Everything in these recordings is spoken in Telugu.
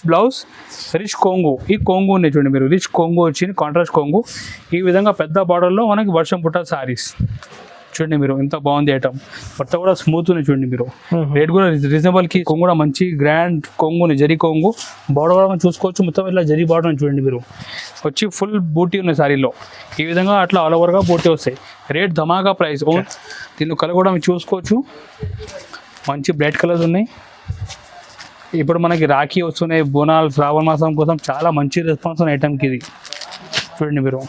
బ్లౌజ్ రిచ్ కొంగు, ఈ కొంగు ఉన్నాయి చూడండి మీరు, రిచ్ కొంగు వచ్చింది, కాంట్రాస్ట్ కొంగు. ఈ విధంగా పెద్ద బార్డర్లో మనకి వర్షం పుట్ట సారీస్ చూడండి మీరు, ఎంత బాగుంది ఐటమ్. బట్ట కూడా స్మూత్ ఉంది చూడండి మీరు, రేట్ కూడా రీజనబుల్కి. కొంగు కూడా మంచి గ్రాండ్ కొంగు ఉంది, జరీ కొంగు. బార్డర్ కూడా మనం చూసుకోవచ్చు, మొత్తం ఇట్లా జరీ బార్డర్ ఉంది చూడండి మీరు, వచ్చి ఫుల్ బూటీ ఉన్నాయి సారీలో. ఈ విధంగా అట్లా ఆల్ ఓవర్గా బూటీ వస్తాయి. రేట్ ధమాకా ప్రైస్. దీని కలర్ కూడా మీరు చూసుకోవచ్చు, మంచి బ్రైట్ కలర్స్ ఉన్నాయి. ఇప్పుడు మనకి రాఖీ వస్తున్నాయి, బోనాలు, శ్రావణ మాసం కోసం చాలా మంచి రెస్పాన్స్ ఉన్న ఐటమ్కి ఇది చూడండి మీరు.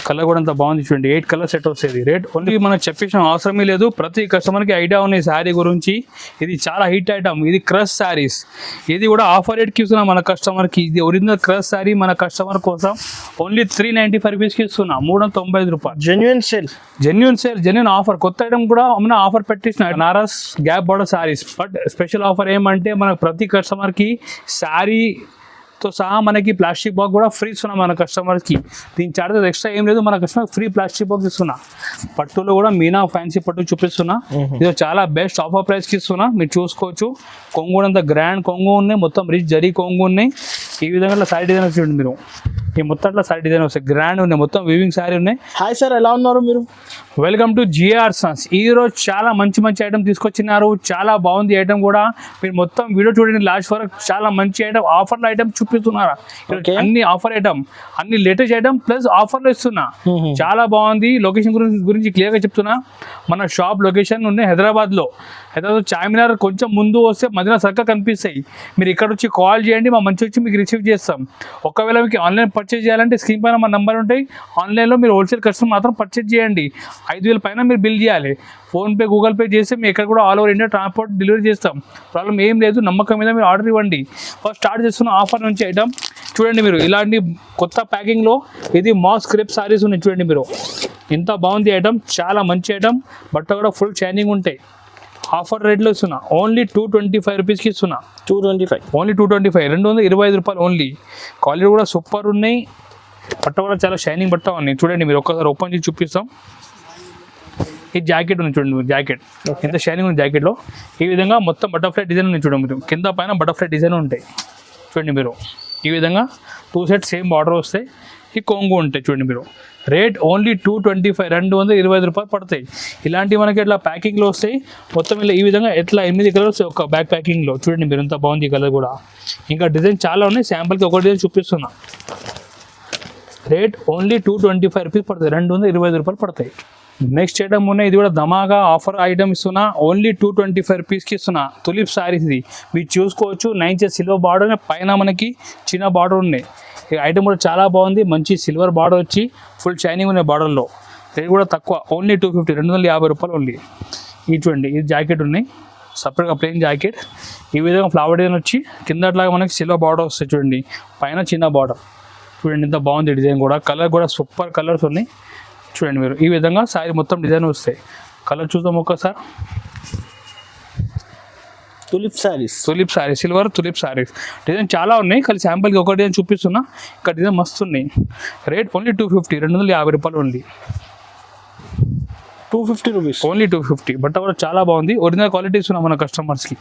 కలర్ కూడా అంత బాగుంది చూడండి, 8 కలర్ సెట్ వస్తుంది. రేట్ ఓన్లీ మనకు చెప్పేసిన అవసరమే లేదు, ప్రతి కస్టమర్కి ఐడియా ఉంది శారీ గురించి. ఇది చాలా హిట్ ఐటమ్, ఇది క్రష్ శారీస్. ఇది కూడా ఆఫర్ రేట్కి ఇస్తున్నాం మన కస్టమర్కి. ఇది ఒరిజినల్ క్రష్ శారీ మన కస్టమర్ కోసం ఓన్లీ 395 రూపీస్కి ఇస్తున్నాం, 395 రూపాయలు. Genuine offer. కొత్త ఐటమ్ కూడా మన ఆఫర్ పెట్టేసిన నారాస్ gap border saris. But special offer ఏమంటే మనకు ప్రతి కస్టమర్కి శారీ తో సహా మనకి ప్లాస్టిక్ బాక్స్ కూడా ఫ్రీ ఇస్తున్నాం మన కస్టమర్కి. దీని చార్జెస్ ఎక్స్ట్రా ఏం లేదు, మన కస్టమర్ ఫ్రీ ప్లాస్టిక్ బాక్స్ ఇస్తున్నా. పట్టులో కూడా మీనా ఫ్యాన్సీ పట్టు చూపిస్తున్నా, ఇది చాలా బెస్ట్ ఆఫర్ ప్రైస్కి ఇస్తున్నా, మీరు చూసుకోవచ్చు. కొంగు కూడా అంత గ్రాండ్ కొంగు ఉన్నాయి, మొత్తం రిచ్ జరీ కొంగు ఉన్నాయి. ఈ విధంగా సారీ డిజైన్ చూడండి మీరు, ఈ మొత్తం అట్లా సారీ డిజైన్ వస్తాయి, గ్రాండ్ ఉన్నాయి, మొత్తం వీవింగ్ సారీ ఉన్నాయి. హాయ్ సార్, ఎలా ఉన్నారు మీరు? Welcome to GR Sons. ఈరోజు చాలా మంచి ఐటమ్ తీసుకొచ్చినారు, చాలా బాగుంది ఐటమ్ కూడా. మీరు మొత్తం వీడియో చూడండి లాస్ట్ వరకు, చాలా మంచి ఐటమ్, ఆఫర్లో ఐటమ్ చూపిస్తున్నారా. అన్ని ఆఫర్ ఐటమ్, అన్ని లేటెస్ట్ ఐటమ్ ప్లస్ ఆఫర్లో ఇస్తున్నా, చాలా బాగుంది. లొకేషన్ గురించి క్లియర్గా చెప్తున్నా. మన షాప్ లొకేషన్ ఉంది హైదరాబాద్లో చార్మినార్ కొంచెం ముందు వస్తే మదీనా సర్కిల్ కనిపిస్తాయి. మీరు ఇక్కడ వచ్చి కాల్ చేయండి, మా మంచి వచ్చి మీకు రిసీవ్ చేస్తాం. ఒకవేళ మీకు ఆన్లైన్ పర్చేజ్ చేయాలంటే స్క్రీన్ పైన మా నెంబర్ ఉంటాయి, ఆన్లైన్లో మీరు హోల్సేల్ కస్టమర్ మాత్రం పర్చేజ్ చేయండి. 5,000 పైన మీరు బిల్ చేయాలి. ఫోన్పే, గూగుల్ పే చేస్తే మేము ఎక్కడ కూడా all over India transport delivery చేస్తాం, ప్రాబ్లం ఏం లేదు. నమ్మకం మీద మీరు ఆర్డర్ ఇవ్వండి. ఫస్ట్ స్టార్ట్ చేస్తున్న ఆఫర్ నుంచి ఐటమ్ చూడండి మీరు, ఇలాంటి కొత్త ప్యాకింగ్లో ఇది మాస్ క్రేప్ సారీస్ ఉన్నాయి చూడండి మీరు, ఎంత బాగుంది ఐటమ్, చాలా మంచి ఐటమ్. బట్ట కూడా ఫుల్ షైనింగ్ ఉంటాయి. ఆఫర్ రేట్లో ఇస్తున్నా, ఓన్లీ 225 రూపీస్కి ఇస్తున్నా. 225 ఓన్లీ 225, 225 రూపాయలు ఓన్లీ. క్వాలిటీ కూడా సూపర్ ఉన్నాయి, బట్ట కూడా చాలా షైనింగ్ బట్ట ఉన్నాయి చూడండి మీరు. ఒక్కసారి ఓపెన్ చేసి చూపిస్తాం. ఈ జాకెట్ ఉంది చూడండి, జాకెట్ ఎంత షైనింగ్ ఉంది జాకెట్లో. ఈ విధంగా మొత్తం బటర్ఫ్లై డిజైన్ ఉంది చూడండి మీరు, కింద పైన బటర్ఫ్లై డిజైన్ ఉంటాయి చూడండి మీరు. ఈ విధంగా 2 సెట్ సేమ్ బార్డర్ వస్తాయి. ఈ కొంగు ఉంటాయి చూడండి మీరు. రేట్ ఓన్లీ 225, 225 రూపాయలు పడతాయి. ఇలాంటివి మనకి ఇట్లా ప్యాకింగ్లో వస్తాయి మొత్తం. ఇలా ఈ విధంగా ఎట్లా 8 కలర్స్ ఒక బ్యాక్ ప్యాకింగ్లో చూడండి మీరు, ఎంత బాగుంది ఈ కలర్ కూడా. ఇంకా డిజైన్ చాలా ఉన్నాయి, శాంపుల్కి ఒక డిజైన్ చూపిస్తున్నా. రేట్ ఓన్లీ 225 రూపీస్ పడతాయి, 225 రూపాయలు పడతాయి. నెక్స్ట్ ఐటమ్ ఉన్నాయి, ఇది కూడా ధమాగా ఆఫర్ ఐటమ్ ఇస్తున్నా, ఓన్లీ 225 రూపీస్కి ఇస్తున్నా. తులిప్ సారీస్ ఇది మీరు చూసుకోవచ్చు, 9 ఇంచెస్ సిల్వర్ బార్డర్, పైన మనకి చిన్న బార్డర్ ఉన్నాయి. ఈ ఐటమ్ కూడా చాలా బాగుంది, మంచి సిల్వర్ బార్డర్ వచ్చి ఫుల్ షైనింగ్ ఉన్నాయి బార్డర్లో. రేట్ కూడా తక్కువ, ఓన్లీ 250, 250 రూపాయలు ఓన్లీ. ఇది చూడండి, ఇది జాకెట్ ఉన్నాయి, సపరేట్గా ప్లెయిన్ జాకెట్. ఈ విధంగా ఫ్లవర్ డిజైన్ వచ్చి కింద అట్లాగా మనకి సిల్వర్ బార్డర్ వస్తాయి చూడండి, పైన చిన్న బార్డర్ చూడండి, ఎంత బాగుంది డిజైన్ కూడా. కలర్ కూడా సూపర్ కలర్స్ ఉన్నాయి చూడండి మీరు. ఈ విధంగా సారీ మొత్తం డిజైన్ వస్తాయి. కలర్ చూద్దాం ఒక్కసారి. Tulip saris, silver tulip saris design చాలా ఉన్నాయి, కానీ శాంపుల్కి ఒక డిజైన్ చూపిస్తున్నా. ఇక్కడ డిజైన్ మస్తు ఉన్నాయి. రేట్ ఓన్లీ 250, 250 రూపాయలు ఓన్లీ. 250 rupees only 250. బట్ట కూడా చాలా బాగుంది, ఒరిజినల్ క్వాలిటీ ఇస్తున్నాం మన కస్టమర్స్కి.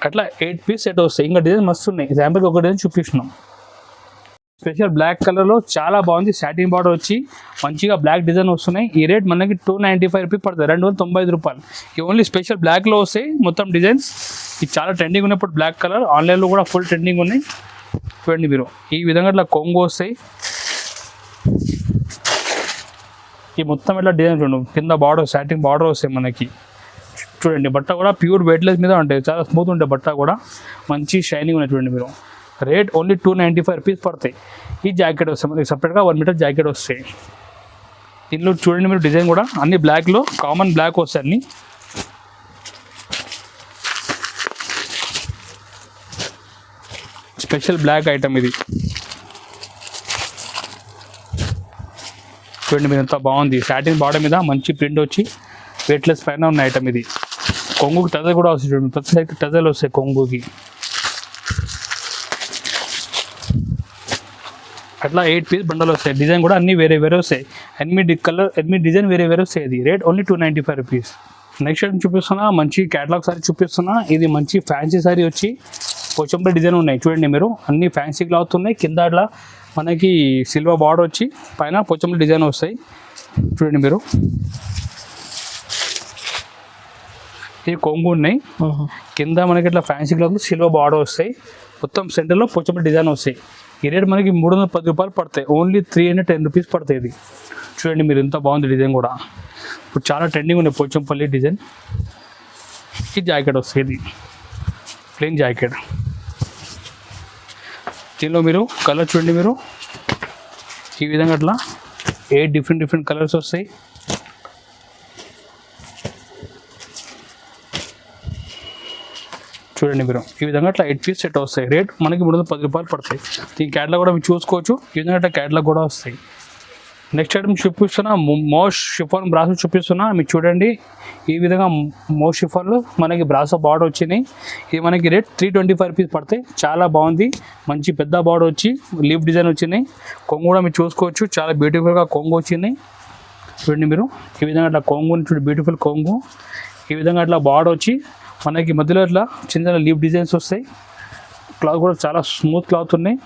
అట్లా 8 పీస్ సెట్ వస్తాయి. ఇంకా డిజైన్ మస్తు ఉన్నాయి, శాంపుల్కి ఒక డిజైన్ చూపిస్తున్నాం. స్పెషల్ బ్లాక్ కలర్లో చాలా బాగుంది, సాటిన్ బార్డర్ వచ్చి మంచిగా బ్లాక్ డిజైన్ వస్తున్నాయి. ఈ రేట్ మనకి 295 రూపీస్ పడుతుంది, 295 రూపాయలు. ఇవి ఓన్లీ స్పెషల్ బ్లాక్లో వస్తాయి మొత్తం డిజైన్స్. ఇది చాలా ట్రెండింగ్ ఉన్నప్పుడు బ్లాక్ కలర్, ఆన్లైన్లో కూడా ఫుల్ ట్రెండింగ్ ఉన్నాయి చూడండి మీరు. ఈ విధంగా ఇట్లా కొంగు వస్తాయి. ఈ మొత్తం ఇట్లా డిజైన్ చూడండి, కింద బార్డర్ సాటిన్ బార్డర్ వస్తాయి మనకి చూడండి. బట్ట కూడా ప్యూర్ వెయిట్లెస్ మీద ఉంటాయి, చాలా స్మూత్ ఉంటాయి బట్ట కూడా, మంచి షైనింగ్ ఉన్నాయి చూడండి మీరు. రేట్ ఓన్లీ 295 రూపీస్ పడతాయి. ఈ జాకెట్ వస్తాయి మనకి సపరేట్గా 1 మీటర్ జాకెట్ వస్తాయి. దీనిలో చూడండి మీరు డిజైన్ కూడా అన్ని బ్లాక్లో, కామన్ బ్లాక్ వస్తాయి అన్ని. స్పెషల్ బ్లాక్ ఐటమ్ ఇది చూడండి మీరు, ఎంత బాగుంది. సాటిన్ బార్డర్ మీద మంచి ప్రింట్ వచ్చి వెయిట్లెస్ పైన ఉన్న ఐటమ్ ఇది. కొంగుకి టజల్ కూడా వస్తాయి చూడండి, ప్రతి సైడ్ టజల్ వస్తాయి కొంగుకి. అట్లా 8 పీస్ బండలు వస్తాయి. డిజైన్ కూడా అన్ని వేరే వేరే వస్తాయి, 8 కలర్ 8 డిజైన్ వేరే వేరే వస్తాయి. ఇది rate only 295 rupees. Next item చూపిస్తున్నా, మంచి క్యాటలాగ్ సారీ చూపిస్తున్నా. ఇది మంచి ఫ్యాన్సీ సారీ వచ్చి పోచంపల్లి డిజైన్ ఉన్నాయి చూడండి మీరు. అన్ని ఫ్యాన్సీ క్లాత్ ఉన్నాయి. కింద అట్లా మనకి సిల్వర్ బార్డర్ వచ్చి పైన పోచంపల్లి డిజైన్ వస్తాయి చూడండి మీరు. ఇవి కొంగు ఉన్నాయి. కింద మనకి ఇట్లా ఫ్యాన్సీ క్లాత్ సిల్వర్ బార్డర్ వస్తాయి. మొత్తం సెంటర్లో పోచంపల్లి డిజైన్ వస్తాయి. ఈ రేట్ మనకి 310 రూపాయలు పడతాయి. ఓన్లీ 310 రూపీస్ పడతాయి. ఇది చూడండి మీరు, ఎంత బాగుంది డిజైన్ కూడా. ఇప్పుడు చాలా ట్రెండింగ్ ఉన్నాయి పోచంపల్లి డిజైన్. ఈ జాకెట్ వస్తుంది, ఇది ప్లెయిన్ జాకెట్. దీనిలో మీరు కలర్ చూడండి మీరు, ఈ విధంగా అట్లా 8 డిఫరెంట్ కలర్స్ వస్తాయి. చూడండి మీరు, ఈ విధంగా అట్లా 8 పీస్ సెట్ వస్తాయి. రేట్ మనకి 310 రూపాయలు పడతాయి. దీని క్యాటలాగ్ కూడా మీరు చూసుకోవచ్చు. ఈ విధంగా అట్లా క్యాటలాగ్ కూడా వస్తాయి. నెక్స్ట్ ఐటమ్ చూపిస్తున్నా, మోస్ట్ షిఫాన్ బ్రాసో చూపిస్తున్నా. మీకు చూడండి, ఈ విధంగా మోస్ట్ షిఫాన్లో మనకి బ్రాసో బార్డర్ వచ్చినాయి. ఇది మనకి రేట్ 325 రూపీస్ పడతాయి. చాలా బాగుంది, మంచి పెద్ద బార్డర్ వచ్చి లీఫ్ డిజైన్ వచ్చినాయి. కొంగు కూడా మీరు చూసుకోవచ్చు, చాలా బ్యూటిఫుల్గా కొంగు వచ్చినాయి. చూడండి మీరు, ఈ విధంగా అట్లా కొంగు చూడండి, బ్యూటిఫుల్ కొంగు. ఈ విధంగా అట్లా బార్డర్ వచ్చి మనకి మధ్యలో ఇట్లా చిన్న లీఫ్ డిజైన్స్ వస్తాయి. క్లాత్ కూడా చాలా స్మూత్ క్లాత్ ఉన్నాయి.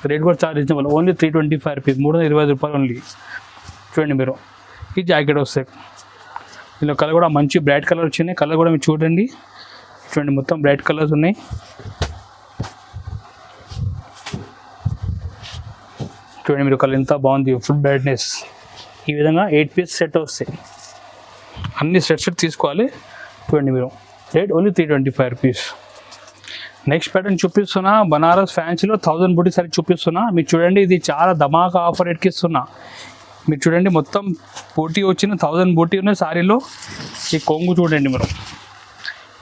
రేట్ కూడా చాలా రీజనబుల్, ఓన్లీ 325 రూపీస్, 325 రూపాయలు ఓన్లీ. చూడండి మీరు, ఈ జాకెట్ వస్తాయి. దీనిలో కలర్ కూడా మంచి బ్రైట్ కలర్ వచ్చినాయి. కలర్ కూడా మీరు చూడండి, చూడండి మొత్తం బ్రైట్ కలర్స్ ఉన్నాయి. చూడండి మీరు, కలర్ ఎంత బాగుంది, ఫుల్ బ్రైట్నెస్. ఈ విధంగా 8 పీస్ సెట్ వస్తాయి. అన్ని సెట్ తీసుకోవాలి. చూడండి మీరు, rate only 325 rupees. Next pattern చూపిస్తున్నా, బనారస్ ఫ్యాన్సీలో 1000 బూటీ సారీ చూపిస్తున్నా. మీరు చూడండి, ఇది చాలా ధమాకా ఆఫర్ రేట్కి ఇస్తున్నా. మీరు చూడండి, మొత్తం బూటీ వచ్చిన 1000 బూటీ ఉన్న సారీలో. ఈ కొంగు చూడండి మీరు,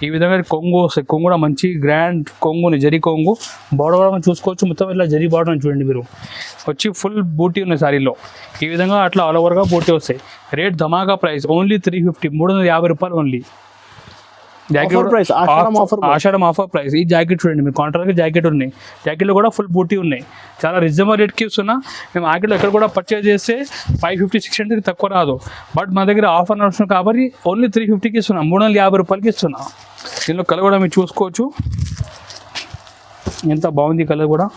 ఈ విధంగా కొంగు వస్తాయి. కొంగు కూడా మంచి గ్రాండ్ కొంగుని, జరీ కొంగు. బార్డర్ కూడా మనం చూసుకోవచ్చు, మొత్తం ఇట్లా జరీ బార్డర్ చూడండి మీరు. వచ్చి ఫుల్ బూటీ ఉన్నాయి సారీలో. ఈ విధంగా అట్లా ఆల్ ఓవర్గా బూటీ వస్తాయి. రేట్ ధమాకా ప్రైస్ ఓన్లీ 350, 350 రూపాయలు ఓన్లీ. జాకెట్ ఆషాఢం ఆఫర్ ప్రైస్. ఈ జాకెట్ చూడండి మీరు, కాంట్రాక్ట్ జాకెట్ ఉన్నాయి. జాకెట్లో కూడా ఫుల్ బూటీ ఉన్నాయి. చాలా రీజనబుల్ రేట్కి ఇస్తున్నా. మేము మార్కెట్లో ఎక్కడ కూడా పర్చేజ్ చేస్తే 550, 600 తక్కువ రాదు. బట్ మా దగ్గర ఆఫర్ నడుస్తుంది కాబట్టి ఓన్లీ 350కి ఇస్తున్నా, 350 రూపాయలకి ఇస్తున్నా. దీనిలో కలర్ కూడా మీరు చూసుకోవచ్చు, ఎంత బాగుంది కలర్ కూడా.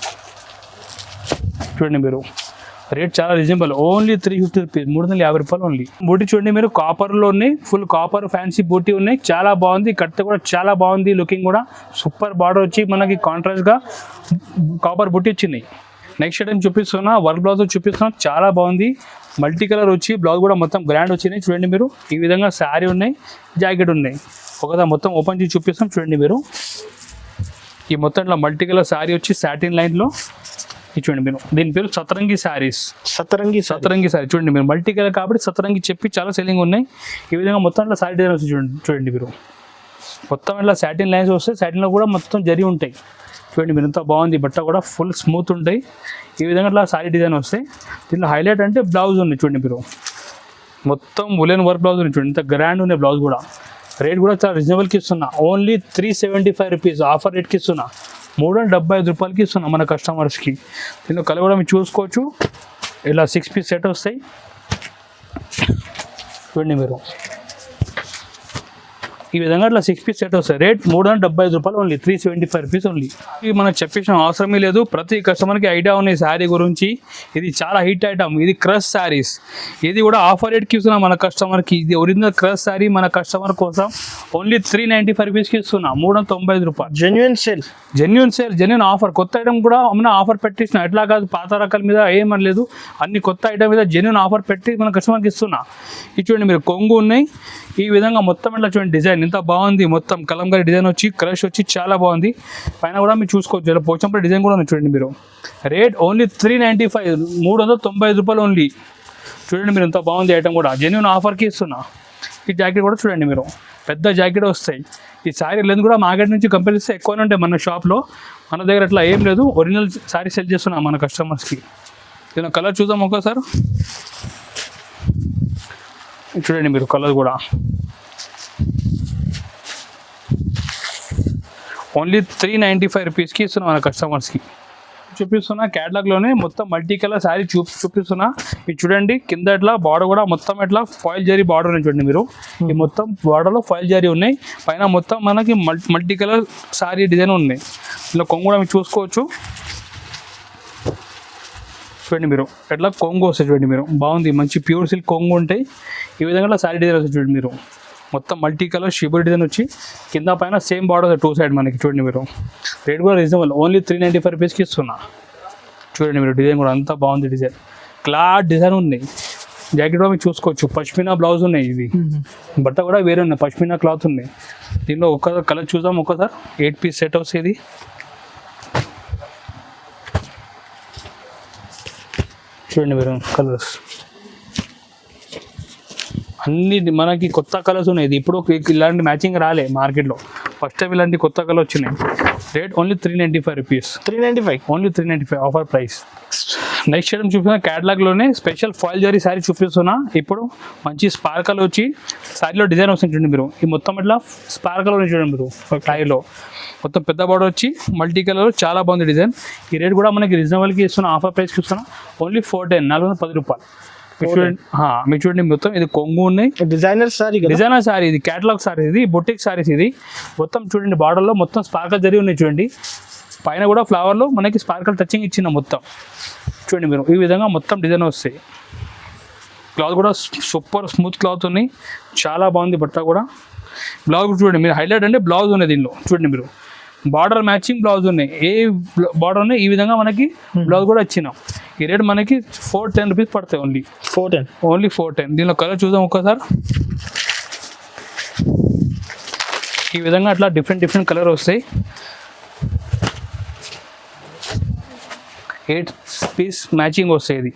చూడండి మీరు, రేట్ చాలా రీజనబుల్, ఓన్లీ 350 రూపీస్, 350 రూపాయలు ఓన్లీ. బూటీ చూడండి మీరు, కాపర్లో ఉన్నాయి. ఫుల్ కాపర్ ఫ్యాన్సీ బూటీ ఉన్నాయి. చాలా బాగుంది, కట్ కూడా చాలా బాగుంది. లుకింగ్ కూడా సూపర్ బార్డర్ వచ్చి మనకి కాంట్రాస్ట్గా కాపర్ బూటీ వచ్చింది. నెక్స్ట్ ఐటమ్ చూపిస్తున్నా, వర్క్ బ్లౌజ్ చూపిస్తున్నా. చాలా బాగుంది, మల్టీ కలర్ వచ్చి బ్లౌజ్ కూడా మొత్తం గ్రాండ్ వచ్చినాయి. చూడండి మీరు, ఈ విధంగా శారీ ఉన్నాయి, జాకెట్ ఉన్నాయి. ఒకదా మొత్తం ఓపెన్ చేసి చూపిస్తాం. చూడండి మీరు, ఈ మొత్తం ఇట్లా మల్టీ కలర్ శారీ వచ్చి సాటిన్ లైన్లో. ఇది చూడండి మీరు, దీని పేరు సతరంగి శారీస్. సతరంగి శారీ చూడండి మీరు, మల్టీ కలర్ కాబట్టి సతరంగి చెప్పి చాలా సెల్లింగ్ ఉన్నాయి. ఈ విధంగా మొత్తం ఇట్లా శారీ డిజైన్ వస్తుంది. చూడండి మీరు, మొత్తం ఇట్లా సాటిన్ లైన్స్ వస్తాయి. సాటిన్లో కూడా మొత్తం జరి ఉంటాయి. చూడండి మీరు, ఎంత బాగుంది. బట్ట కూడా ఫుల్ స్మూత్ ఉంటాయి. ఈ విధంగా ఇట్లా శారీ డిజైన్ వస్తాయి. దీనిలో హైలైట్ అంటే బ్లౌజ్ ఉంది. చూడండి మీరు, మొత్తం ఉలెన్ వర్క్ బ్లౌజ్ ఉంది. చూడండి ఎంత గ్రాండ్ ఉన్నాయి బ్లౌజ్ కూడా. రేట్ కూడా చాలా రీజనబుల్కి ఇస్తున్నా, ఓన్లీ 375 రూపీస్ ఆఫర్ రేట్కి ఇస్తున్నా. 375 రూపాయలకి ఇస్తున్నా మన కస్టమర్స్కి. దీనిలో కలర్ కూడా మీరు చూసుకోవచ్చు, ఇలా 6 పీస్ సెట్ వస్తాయి. చూడండి మీరు, ఈ విధంగా అట్లా 6 పీస్ సెట్ వస్తాయి. రేట్ 375 రూపాయలు ఓన్లీ, 375 రూపీస్ ఓన్లీ. ఇది మనకు చెప్పేసిన అవసరమే లేదు. ప్రతి కస్టమర్కి ఐడియా ఉన్నాయి శారీ గురించి. ఇది చాలా హిట్ ఐటమ్. ఇది క్రష్ శారీస్. ఇది కూడా ఆఫర్ రేట్కి ఇస్తున్నాం మన కస్టమర్కి. ఇది ఒరిజినల్ క్రష్ శారీ మన కస్టమర్ కోసం ఓన్లీ 395 రూపీస్కి ఇస్తున్నా, 395 రూపాయలు. Genuine offer. కొత్త ఐటమ్ కూడా మన ఆఫర్ పెట్టిస్తున్నా. ఎట్లా కాదు, పాత రకాల మీద ఏమనలేదు. అన్ని కొత్త ఐటమ్ మీద జెన్యున్ ఆఫర్ పెట్టి మన కస్టమర్కి ఇస్తున్నా. ఇది చూడండి మీరు, కొంగు ఉన్నాయి. ఈ విధంగా మొత్తం ఇట్లా చూడండి, డిజైన్ ఎంత బాగుంది. మొత్తం కలంకారీ డిజైన్ వచ్చి క్రష్ వచ్చి చాలా బాగుంది. పైన కూడా మీరు చూసుకోవచ్చు, ఇలా పోచంపల్లి డిజైన్ కూడా ఉంది. చూడండి మీరు, రేట్ ఓన్లీ 395, 395 రూపాయలు ఓన్లీ. చూడండి మీరు, ఎంత బాగుంది ఐటమ్ కూడా. జెన్యున్ ఆఫర్కి ఇస్తున్నా. ఈ జాకెట్ కూడా చూడండి మీరు, పెద్ద జాకెట్ వస్తాయి. ఈ శారీ లెంత్ కూడా మార్కెట్ నుంచి కంపేర్ చేస్తే ఎక్కువనే ఉంటాయి మన షాప్లో. మన దగ్గర అట్లా ఏం లేదు, ఒరిజినల్ శారీ సెల్ చేస్తున్నాం మన కస్టమర్స్కి. దీని కలర్ చూద్దాం ఒకసారి. చూడండి మీరు, కలర్ కూడా ఓన్లీ 395 రూపీస్కి ఇస్తున్నాం మన కస్టమర్స్కి. చూపిస్తున్నా క్యాటలాగ్ లోనే మొత్తం మల్టీ కలర్ శారీ చూపిస్తున్నా. ఇది చూడండి కింద ఇట్లా బార్డర్ కూడా మొత్తం ఇట్లా ఫాయిల్ జరీ బార్డర్ ఉన్నాయి చూడండి మీరు. ఈ మొత్తం బార్డర్ లో ఫాయిల్ జరీ ఉన్నాయి. పైన మొత్తం మనకి మల్టీ కలర్ శారీ డిజైన్ ఉన్నాయి. ఇలా కొంగు కూడా మీరు చూసుకోవచ్చు. చూడండి మీరు ఎట్లా కొంగు వస్తాయి చూడండి మీరు. బాగుంది, మంచి ప్యూర్ సిల్క్ కొంగు ఉంటాయి. ఈ విధంగా శారీ డిజైన్ వస్తుంది చూడండి మీరు. మొత్తం మల్టీ కలర్ షిబర్ డిజైన్ వచ్చి కింద పైన సేమ్ బార్డర్ 2 సైడ్ మనకి. చూడండి మీరు రేట్ కూడా రీజనబుల్, ఓన్లీ 395 రూపీస్కి ఇస్తున్నా. చూడండి మీరు డిజైన్ కూడా అంతా బాగుంది. డిజైన్ క్లాత్ డిజైన్ ఉంది. జాకెట్ కూడా మీరు చూసుకోవచ్చు. పష్మినా బ్లౌజ్ ఉన్నాయి. ఇది బట్ట కూడా వేరే ఉన్నాయి, పష్మినా క్లాత్ ఉన్నాయి. దీనిలో ఒక్కసారి కలర్ చూద్దాం. ఒక్కసారి 8 పీస్ సెట్ వస్తుంది. చూడండి మీరు కలర్స్ అన్ని మనకి కొత్త కలర్స్ ఉన్నాయి. ఇది ఇప్పుడు ఇలాంటి మ్యాచింగ్ రాలే మార్కెట్లో, ఫస్ట్ టైం ఇలాంటి కొత్త కలర్ వచ్చినాయి. Rate only 395 rupees. 395 only 395 offer price. Next item చూపిస్తున్నా క్యాటలాగ్లోనే స్పెషల్ ఫాయిల్ జరీ శారీ చూపిస్తున్నా. ఇప్పుడు మంచి స్పార్కల్ వచ్చి శారీలో డిజైన్ వస్తుంది చూడండి మీరు. ఈ మొత్తం ఇట్లా స్పార్కల్ ఉంది చూడండి మీరు. శారీలో మొత్తం పెద్ద బార్డర్ వచ్చి మల్టీ కలర్ చాలా బాగుంది డిజైన్. ఈ రేట్ కూడా మనకి రీజనబుల్కి ఇస్తున్నా, ఆఫర్ ప్రైస్కి ఇస్తున్నా. ఓన్లీ 410 రూపాయలు. మీరు చూడండి మొత్తం ఇది కొంగు ఉన్నాయి. డిజైనర్ సారీ, డిజైనర్ సారీ ఇది, క్యాటలాగ్ సారీ ఇది, బొటిక్ సారీస్ ఇది. మొత్తం చూడండి బార్డర్లో మొత్తం స్పార్కల్ జరీ ఉన్నాయి చూడండి. పైన కూడా ఫ్లవర్లో మనకి స్పార్కల్ టచింగ్ ఇచ్చిన మొత్తం. చూడండి మీరు ఈ విధంగా మొత్తం డిజైన్ వస్తాయి. క్లాత్ కూడా సూపర్ స్మూత్ క్లాత్ ఉన్నాయి, చాలా బాగుంది బట్ట కూడా. బ్లౌజ్ చూడండి మీరు, హైలైట్ అంటే బ్లౌజ్ ఉన్నాయి దీనిలో. చూడండి మీరు బార్డర్ మ్యాచింగ్ బ్లౌజ్ ఉన్నాయి. ఏ బార్డర్ ఉన్నాయి ఈ విధంగా మనకి బ్లౌజ్ కూడా ఇచ్చినాం. ఈ రేట్ మనకి 410 రూపీస్ పడతాయి. ఓన్లీ 410. దీనిలో కలర్ చూద్దాం ఒక్కసారి. ఈ విధంగా అట్లా డిఫరెంట్ కలర్ వస్తాయి. 8 పీస్ మ్యాచింగ్ వస్తాయి. ఇది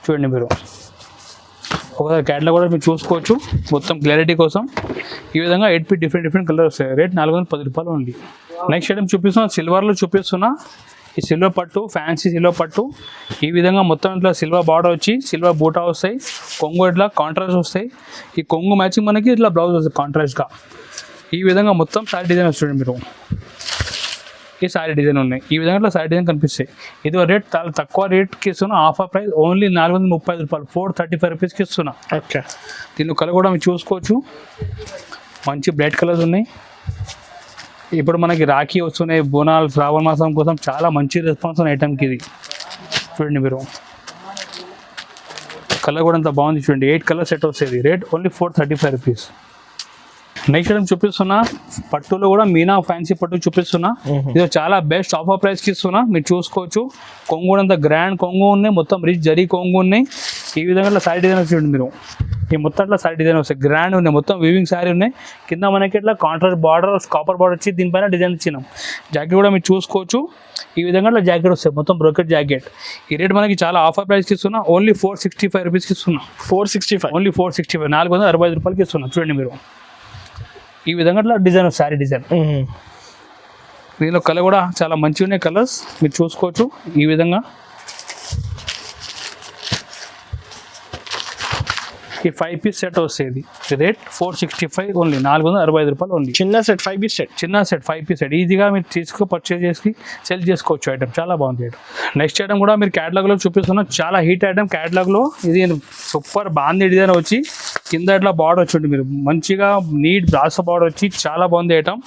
చూడండి మీరు ఒకసారి క్యాటలాగ్ కూడా మీరు చూసుకోవచ్చు మొత్తం క్లారిటీ కోసం. ఈ విధంగా 8 పీస్ డిఫరెంట్ కలర్ వస్తాయి. రేట్ 410 రూపాయలు ఓన్లీ. నెక్స్ట్ ఐటమ్ చూపిస్తున్నా, సిల్వర్లో చూపిస్తున్నా. ఈ సిల్వర్ పట్టు, ఫ్యాన్సీ సిల్వర్ పట్టు. ఈ విధంగా మొత్తం ఇట్లా సిల్వర్ బార్డర్ వచ్చి సిల్వర్ బూటా వస్తాయి. కొంగు ఇట్లా కాంట్రాస్ట్ వస్తాయి. ఈ కొంగు మ్యాచింగ్ మనకి ఇట్లా బ్లౌజ్ వస్తుంది కాంట్రాస్ట్గా. ఈ విధంగా మొత్తం శారీ డిజైన్ వస్తుంది మీరు. ఈ శారీ డిజైన్ ఉన్నాయి. ఈ విధంగా ఇట్లా శారీ డిజైన్ కనిపిస్తాయి. ఇది రేట్ చాలా తక్కువ రేట్కి ఇస్తున్నా, ఆఫర్ ప్రైస్ ఓన్లీ 435 రూపాయలు. 435 రూపీస్కి ఇస్తున్నా. ఓకే. దీనిలో కలర్ కూడా మీరు చూసుకోవచ్చు. మంచి బ్రైట్ కలర్స్ ఉన్నాయి. ఇప్పుడు మనకి రాఖీ వస్తున్నాయి, బోనాలు, శ్రావణ మాసం కోసం చాలా మంచి రెస్పాన్స్ ఉన్న ఐటమ్కి ఇది. చూడండి మీరు కలర్ కూడా అంత బాగుంది చూడండి. 8 కలర్ సెట్ వస్తుంది. Rate only 435 rupees. Next item చూపిస్తున్నా, పట్టులో కూడా మీనా ఫ్యాన్సీ పట్టు చూపిస్తున్నా. ఇది చాలా బెస్ట్ ఆఫర్ ప్రైస్కి ఇస్తున్నా, మీరు చూసుకోవచ్చు. కొంగు కూడా అంత గ్రాండ్ కొంగు ఉన్నాయి, మొత్తం రిచ్ జరీ కొంగు ఉన్నాయి. ఈ విధంగా శారీ డిజైన్ చూడండి మీరు. ఈ మొత్తం ఇట్లా శారీ డిజైన్ వస్తాయి, గ్రాండ్ ఉన్నాయి, మొత్తం వీవింగ్ శారీ ఉన్నాయి. కింద మనకి ఇట్లా కాంట్రాస్ట్ బార్డర్, కాపర్ బార్డర్ వచ్చి దీనిపైన డిజైన్ ఇచ్చినాం. జాకెట్ కూడా మీరు చూసుకోవచ్చు. ఈ విధంగా ఇట్లా జాకెట్ వస్తాయి, మొత్తం బ్రోకెట్ జాకెట్. ఈ రేట్ మనకి చాలా ఆఫర్ ప్రైస్కి ఇస్తున్నా. ఓన్లీ 465 రూపీస్కి ఇస్తున్నా. 465 ఓన్లీ 465, 465 రూపాయలకి ఇస్తున్నా. చూడండి మీరు ఈ విధంగా ఇట్లా డిజైన్ శారీ డిజైన్. దీనిలో కలర్ కూడా చాలా మంచిగా ఉన్నాయి కలర్స్, మీరు చూసుకోవచ్చు. ఈ విధంగా ఈ 5 పీస్ సెట్ వస్తుంది. రేట్ 465 ఓన్లీ, 465 రూపాయలు ఓన్లీ. చిన్న సెట్ 5 పీస్ సెట్, చిన్న సెట్ 5 పీస్ సెట్ ఈజీగా మీరు పర్చేజ్ చేసి సెల్ చేసుకోవచ్చు. ఐటమ్ చాలా బాగుంది ఐటమ్. నెక్స్ట్ ఐటమ్ కూడా మీరు క్యాటలాగ్లో చూపిస్తున్నా, చాలా హీట్ ఐటమ్ క్యాటలాగ్లో. ఇది సూపర్ బాగుంది డిజైన్ వచ్చి కింద ఇట్లా బార్డర్ వచ్చింది మీరు, మంచిగా నీట్ బ్రాసో బార్డర్ వచ్చి చాలా బాగుంది ఐటమ్.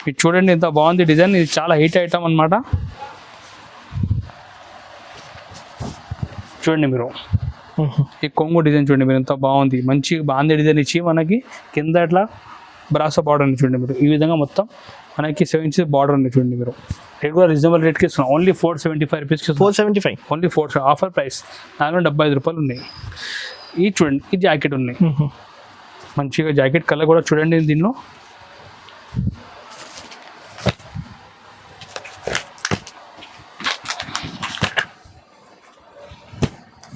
ఇది చూడండి ఎంత బాగుంది డిజైన్. ఇది చాలా హీట్ ఐటమ్ అనమాట. చూడండి మీరు ఈ కొంగు డిజైన్ చూడండి మీరు ఎంత బాగుంది, మంచి బాగుంది డిజైన్ ఇచ్చి మనకి కింద ఇట్లా బ్రాసో బార్డర్ ఉంది చూడండి మీరు. ఈ విధంగా మొత్తం మనకి 7 ఇంచెస్ బార్డర్ ఉంది చూడండి మీరు. రేట్ కూడా రీజనబుల్ రేట్కి ఇస్తున్నాం. ఓన్లీ 475 రూపీస్కి. 475 ఓన్లీ 4 ఆఫర్ ప్రైస్. 475 రూపాయలు ఉన్నాయి. ఈ చూడండి ఈ జాకెట్ ఉన్నాయి, మంచిగా జాకెట్ కలర్ కూడా చూడండి. దీనిలో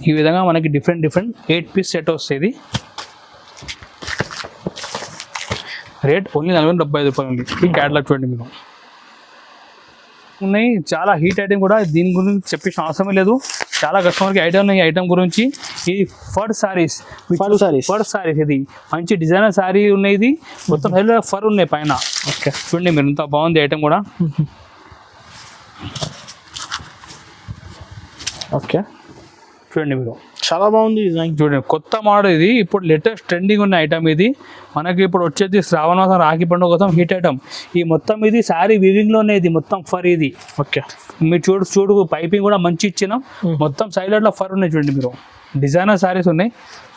ఈ విధంగా మనకి డిఫరెంట్ 8 పీస్ సెట్ వస్తుంది. రేట్ ఓన్లీ 475 రూపాయలు ఉంది. ఈ క్యాటలాగ్ చూడండి మీరు ఉన్నాయి. చాలా హీట్ ఐటమ్ కూడా, దీని గురించి చెప్పేసిన అవసరమే లేదు. చాలా కస్టమర్కి ఐటమ్ ఉన్నాయి. ఐటమ్ గురించి ఇది ఫర్ సారీస్. ఇది మంచి డిజైనర్ సారీ ఉన్నాయి. ఇది మొత్తం ఫర్ ఉన్నాయి పైన. ఓకే చూడండి మీరు ఎంత బాగుంది ఐటమ్ కూడా. ఓకే, చూడండి మీరు, చాలా బాగుంది డిజైన్. చూడండి కొత్త మోడల్ ఇది, ఇప్పుడు లేటెస్ట్ ట్రెండింగ్ ఉన్న ఐటమ్ ఇది. మనకి ఇప్పుడు వచ్చేది శ్రావణ మాసం రాఖీ పండుగ కోసం హిట్ ఐటమ్. ఈ మొత్తం ఇది శారీ వీవింగ్లోనే, ఇది మొత్తం ఫర్ ఇది. ఓకే, మీరు చూడు పైపింగ్ కూడా మంచి ఇచ్చినాం. మొత్తం సైడ్ అట్లా ఫర్ ఉన్నాయి చూడండి మీరు. డిజైనర్ శారీస్ ఉన్నాయి,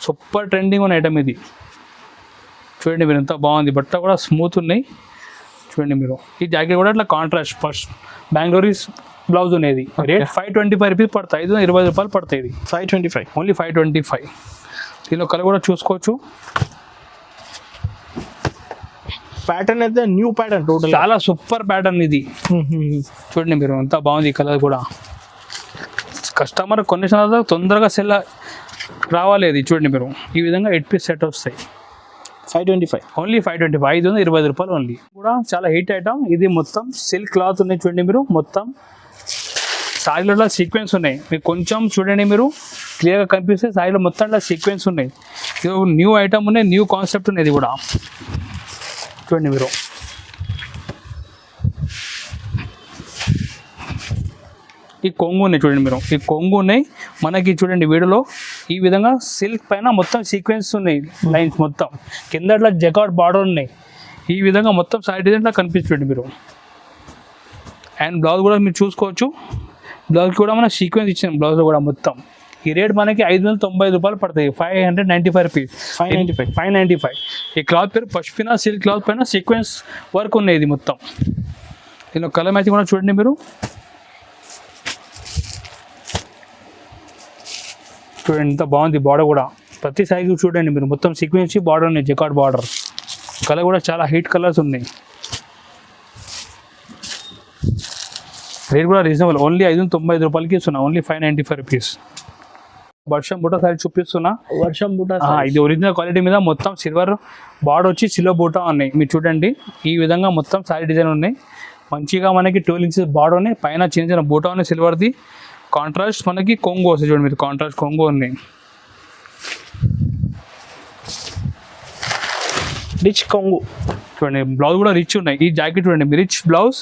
సూపర్ ట్రెండింగ్ ఉన్న ఐటమ్ ఇది. చూడండి మీరు ఎంత బాగుంది, బట్ట కూడా స్మూత్ ఉన్నాయి. చూడండి మీరు, ఈ జాకెట్ కూడా అట్లా కాంట్రాస్ట్ ఫస్ట్ బెంగళూరీస్ బ్లౌజ్ ఉన్నది. రేట్ 525 రూపీస్ పడతాయి, 520 రూపాయలు పడతాయి. ఇది 525 ఓన్లీ 525. దీనిలో కలర్ కూడా చూసుకోవచ్చు. ప్యాటర్న్ అయితే న్యూ ప్యాటర్న్, టోటల్ చాలా సూపర్ ప్యాటర్న్ ఇది. చూడండి మీరు ఎంత బాగుంది ఈ కలర్ కూడా. కస్టమర్ కొన్ని సార్లు తొందరగా సెల్ రావాలి. ఇది చూడండి మీరు, ఈ విధంగా 8 పీస్ సెట్ వస్తాయి. 525 ఓన్లీ 525, 520 రూపాయలు ఓన్లీ. కూడా చాలా హిట్ ఐటమ్ ఇది. మొత్తం సిల్క్ క్లాత్ ఉన్నాయి చూడండి మీరు. మొత్తం సారీలో సీక్వెన్స్ ఉన్నాయి. మీకు కొంచెం చూడండి మీరు, క్లియర్గా కనిపిస్తే సారీలో మొత్తం ఇట్లా సీక్వెన్స్ ఉన్నాయి. ఇది న్యూ ఐటమ్ ఉన్నాయి, న్యూ కాన్సెప్ట్ ఉన్నాయి. ఇది కూడా చూడండి మీరు. ఈ కొంగు ఉన్నాయి చూడండి మీరు, ఈ కొంగు ఉన్నాయి మనకి. చూడండి వీడియోలో ఈ విధంగా సిల్క్ పైన మొత్తం సీక్వెన్స్ ఉన్నాయి, లైన్స్ మొత్తం. కింద ఇట్లా జకాట్ బార్డర్ ఉన్నాయి. ఈ విధంగా మొత్తం సైడ్ డిజైన్ ఇట్లా కనిపిస్తుంది మీరు. అండ్ బ్లౌజ్ కూడా మీరు చూసుకోవచ్చు. బ్లౌజ్ కూడా మన సీక్వెన్స్ ఇచ్చాం బ్లౌజ్లో కూడా మొత్తం. ఈ రేట్ మనకి 590 రూపాయలు పడతాయి, 595 రూపీస్. 595. ఈ క్లాత్ పేరు పష్మినా సిల్క్ క్లాత్ పైన సీక్వెన్స్ వర్క్ ఉన్నాయి ఇది మొత్తం. దీనిలో కలర్ మ్యాచింగ్ కూడా చూడండి మీరు. చూడండి ఎంత బాగుంది బార్డర్ కూడా. ప్రతి సైజు చూడండి మీరు, మొత్తం సీక్వెన్స్ బార్డర్ ఉన్నాయి, జకాట్ బార్డర్. కలర్ కూడా చాలా హీట్ కలర్స్ ఉన్నాయి. రేట్ కూడా రీజనబుల్, ఓన్లీ 595 రూపాయలకి ఇస్తున్నా, ఓన్లీ 595 రూపీస్. వర్షం బూటా సారీ చూపిస్తున్నా. వర్షం బూటా ఇది ఒరిజినల్ క్వాలిటీ మీద మొత్తం సిల్వర్ బార్డర్ వచ్చి సిల్వర్ బూటా ఉన్నాయి. మీరు చూడండి ఈ విధంగా మొత్తం సారీ డిజైన్ ఉన్నాయి. మంచిగా మనకి 12 ఇంచెస్ బార్డర్ ఉన్నాయి, పైన చిన్న చిన్న బూటా ఉన్నాయి సిల్వర్ది. కాంట్రాస్ట్ మనకి కొంగు వస్తుంది చూడండి మీరు, కాంట్రాస్ట్ కొంగు ఉన్నాయి. రిచ్ కొంగు చూడండి, బ్లౌజ్ కూడా రిచ్ ఉన్నాయి. ఈ జాకెట్ చూడండి మీరు, రిచ్ బ్లౌజ్,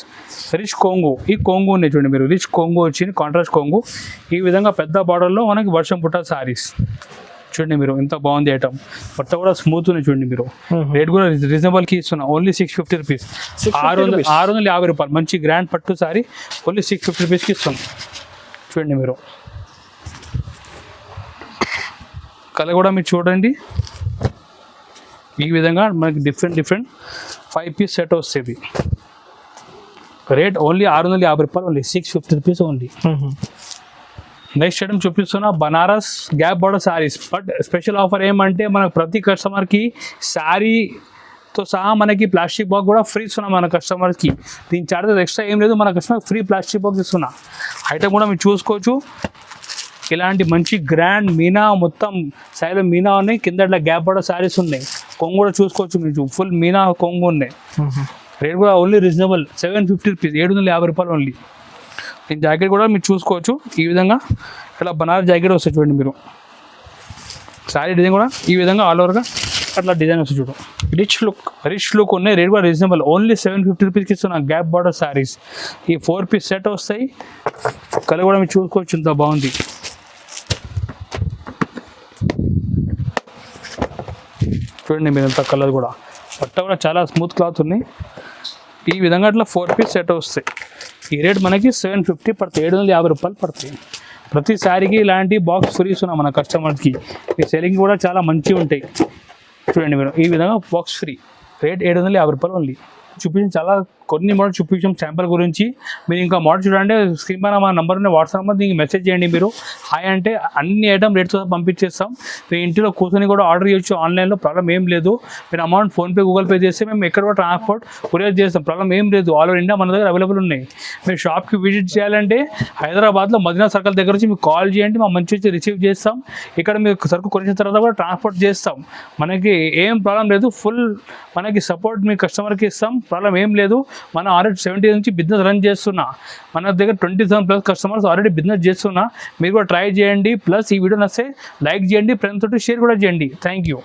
రిచ్ కొంగు. ఈ కొంగు ఉన్నాయి చూడండి మీరు, రిచ్ కొంగు వచ్చింది, కాంట్రాస్ట్ కొంగు. ఈ విధంగా పెద్ద బార్డర్లో మనకి వర్షం పుట్ట సారీస్. చూడండి మీరు ఎంత బాగుంది ఐటమ్. బట్ట కూడా స్మూత్ ఉన్నాయి చూడండి మీరు. రేట్ కూడా రీజనబుల్కి ఇస్తున్నా, ఓన్లీ 650 రూపీస్. 650 రూపాయలు. మంచి గ్రాండ్ పట్టు సారీ ఓన్లీ 650 రూపీస్కి ఇస్తున్నాం. చూడండి మీరు, కలర్ కూడా మీరు చూడండి. ఈ విధంగా మనకి డిఫరెంట్ 5 పీస్ సెట్ వస్తుంది. రేట్ ఓన్లీ 650 రూపాయలు, only 650 rupees only. Next item చూపిస్తున్నా, Banaras gap border saris. But special offer ఏమంటే మనకు ప్రతి కస్టమర్కి శారీతో సహా మనకి ప్లాస్టిక్ బాక్స్ కూడా ఫ్రీ ఇస్తున్నాం మన కస్టమర్కి. దీని చార్జెస్ ఎక్స్ట్రా ఏం లేదు, మన కస్టమర్ ఫ్రీ ప్లాస్టిక్ బాక్స్ ఇస్తున్నా. ఐటమ్ కూడా మీరు చూసుకోవచ్చు. ఇలాంటి మంచి గ్రాండ్ మీనా, మొత్తం సైడ్లో మీనా ఉన్నాయి, కింద ఇట్లా గ్యాప్ బార్డర్ శారీస్ ఉన్నాయి. కొంగు కూడా చూసుకోవచ్చు మీరు, ఫుల్ మీనా కొంగు ఉన్నాయి. రేట్ కూడా ఓన్లీ రీజనబుల్, 750 రూపీస్, 750 రూపాయలు ఓన్లీ. దీని జాకెట్ కూడా మీరు చూసుకోవచ్చు. ఈ విధంగా ఇట్లా బనారస్ జాకెట్ వస్తుంది చూడండి మీరు. శారీ డిజైన్ కూడా ఈ విధంగా ఆల్ ఓవర్గా అట్లా డిజైన్ వస్తుంది చూడు. రిచ్ లుక్ ఉన్నాయి. రేట్ కూడా రీజనబుల్, ఓన్లీ 750 రూపీస్కి ఇస్తున్నా గ్యాప్ బార్డర్ శారీస్. ఈ 4 పీస్ సెట్ వస్తాయి. కలర్ కూడా మీరు చూసుకోవచ్చు, ఇంత బాగుంది. చూడండి మీరు ఎంత కలర్ కూడా. బట్ట కూడా చాలా స్మూత్ క్లాత్ ఉన్నాయి. ఈ విధంగా అట్లా 4 పీస్ సెట్ వస్తాయి. ఈ రేట్ మనకి 750 పడతాయి, 750 రూపాయలు పడతాయి. ప్రతి శారీకి ఇలాంటి బాక్స్ ఫ్రీ ఇస్తున్నాం మన కస్టమర్స్కి. ఈ సెల్లింగ్ కూడా చాలా మంచిగా ఉంటాయి. చూడండి మీరు, ఈ విధంగా బాక్స్ ఫ్రీ. రేట్ 750 రూపాయలు ఓన్లీ. చూపించాం చాలా కొన్ని మోడల్ చూపించాం శాంపుల్ గురించి. మీరు ఇంకా మోడల్ చూడండి, స్క్రీన్ పైన మా నెంబర్ ఉన్న వాట్సాప్ నెంబర్, దీనికి మెసేజ్ చేయండి మీరు. హాయ్ అంటే అన్ని ఐటమ్ రేట్తో పంపించేస్తాం. మీ ఇంటిలో కూర్చొని కూడా ఆర్డర్ చేయొచ్చు ఆన్లైన్లో, ప్రాబ్లం ఏం లేదు. మీరు అమౌంట్ ఫోన్పే, గూగుల్ పే చేస్తే మేము ఎక్కడ కూడా ట్రాన్స్పోర్ట్ కొరియర్ చేస్తాం, ప్రాబ్లం ఏం లేదు. ఆల్ ఓవర్ ఇండియా మన దగ్గర అవైలబుల్ ఉన్నాయి. మీరు షాప్కి విజిట్ చేయాలంటే హైదరాబాద్లో మదీనా సర్కిల్ దగ్గర నుంచి మీకు కాల్ చేయండి, మా మంచి వచ్చి రిసీవ్ చేస్తాం. ఇక్కడ మీకు సరుకు కొనిసిన తర్వాత కూడా ట్రాన్స్పోర్ట్ చేస్తాం. మనకి ఏం ప్రాబ్లం లేదు, ఫుల్ మనకి సపోర్ట్ మీ కస్టమర్కి ఇస్తాం, ప్రాబ్లం ఏం లేదు. మనం ఆల్రెడీ 70 నుంచి బిజినెస్ రన్ చేస్తున్నా. మన దగ్గర 20,000+ కస్టమర్స్ ఆల్రెడీ బిజినెస్ చేస్తున్నా. మీరు కూడా ట్రై చేయండి. ప్లస్ ఈ వీడియో నచ్చితే లైక్ చేయండి, ఫ్రెండ్స్ తోటి షేర్ కూడా చేయండి. Thank you.